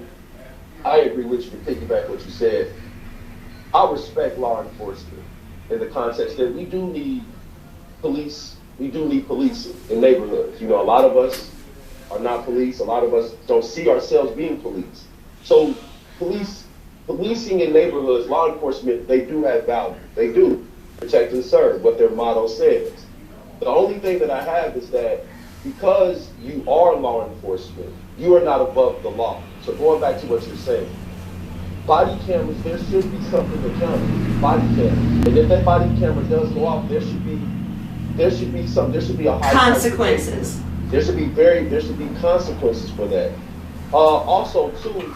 I agree with you to piggyback what you said. I respect law enforcement in the context that we do need police. We do need policing in neighborhoods. You know, a lot of us are not police. A lot of us don't see ourselves being police. So policing in neighborhoods, law enforcement, they do have value. They do protect and serve, what their motto says. The only thing that I have is that because you are law enforcement, you are not above the law. So going back to what you're saying, body cameras, there should be something to count. Body camera. And if that body camera does go off, there should be a high consequences. There should be consequences for that. Also, too,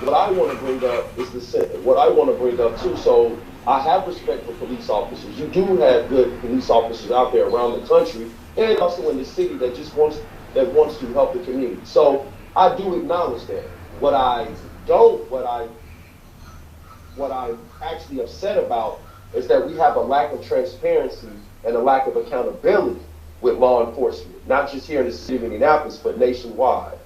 what I want to bring up too. So I have respect for police officers. You do have good police officers out there around the country, and also in the city that wants to help the community. So I do acknowledge that. What I'm actually upset about is that we have a lack of transparency and a lack of accountability with law enforcement, not just here in the city of Indianapolis, but nationwide.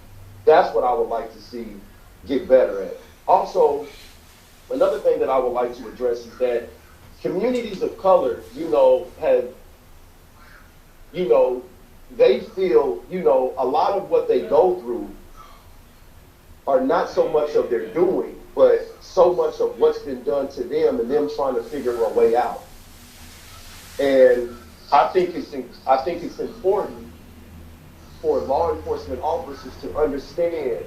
That's what I would like to see get better at. Also, another thing that I would like to address is that communities of color, they feel, a lot of what they go through are not so much of their doing, but so much of what's been done to them and them trying to figure a way out. And I think it's important for law enforcement officers to understand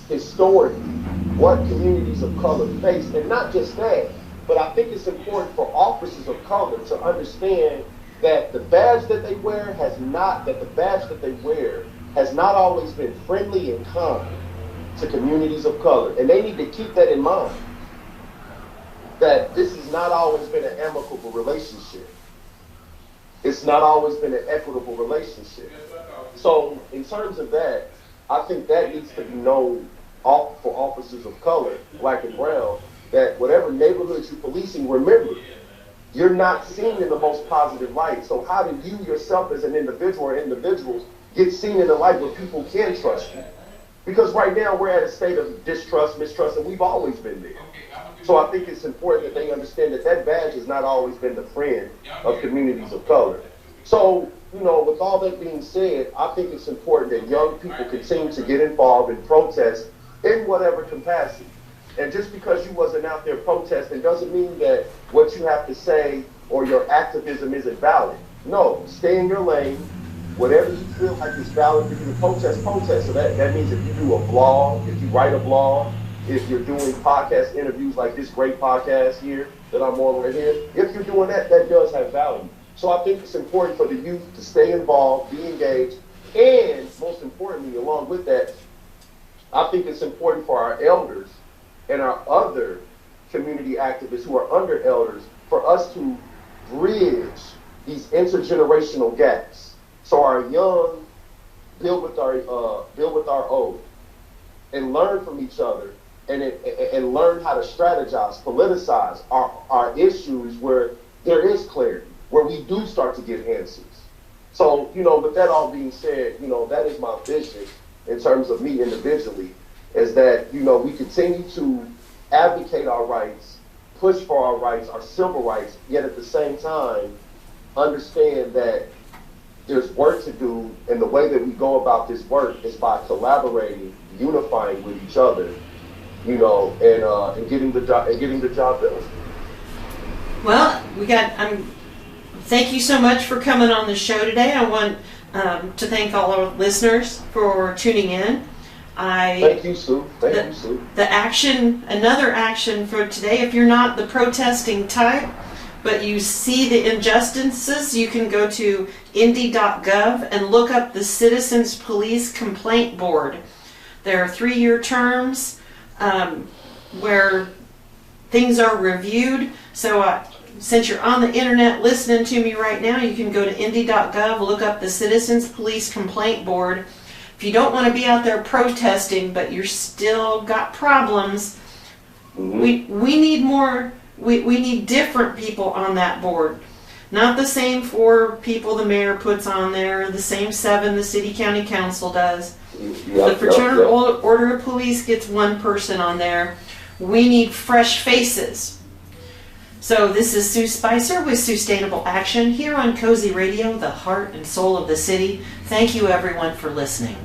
historically what communities of color face, and not just that, but I think it's important for officers of color to understand that the badge that they wear has not always been friendly and kind to communities of color, and they need to keep that in mind. That this has not always been an amicable relationship. It's not always been an equitable relationship. So in terms of that, I think that needs to be known for officers of color, black and brown, that whatever neighborhoods you're policing, remember, you're not seen in the most positive light. So how do you yourself as an individual or individuals get seen in the light where people can trust you? Because right now we're at a state of distrust, mistrust, and we've always been there. So I think it's important that they understand that that badge has not always been the friend of communities of color. So, with all that being said, I think it's important that young people continue to get involved in protest in whatever capacity. And just because you wasn't out there protesting doesn't mean that what you have to say or your activism isn't valid. No, stay in your lane. Whatever you feel like is valid for you to protest. So that means if you do a blog, if you write a blog, if you're doing podcast interviews like this great podcast here that I'm on right here, if you're doing that, that does have value. So I think it's important for the youth to stay involved, be engaged, and most importantly, along with that, I think it's important for our elders and our other community activists who are under elders for us to bridge these intergenerational gaps. So our young build with our old and learn from each other and learn how to strategize, politicize our issues where there is clarity, where we do start to get answers. So, with that all being said, that is my vision in terms of me individually, is that, we continue to advocate our rights, push for our rights, our civil rights, yet at the same time, understand that there's work to do, and the way that we go about this work is by collaborating, unifying with each other, and getting the job done. Well, thank you so much for coming on the show today. I want to thank all our listeners for tuning in. Thank you, Sue. Thank you, Sue. Another action for today, if you're not the protesting type, but you see the injustices, you can go to Indy.gov and look up the Citizens Police Complaint Board. There are 3-year terms where things are reviewed. So since you're on the internet listening to me right now, you can go to indy.gov, look up the Citizens Police Complaint Board. If you don't want to be out there protesting, but you're still got problems, we need more, we need different people on that board. Not the same 4 people the mayor puts on there, the same 7 the city county council does. The Fraternal Order of Police gets 1 person on there. We need fresh faces. So this is Sue Spicer with SusStainable Action here on Cozy Radio, the heart and soul of the city. Thank you everyone for listening.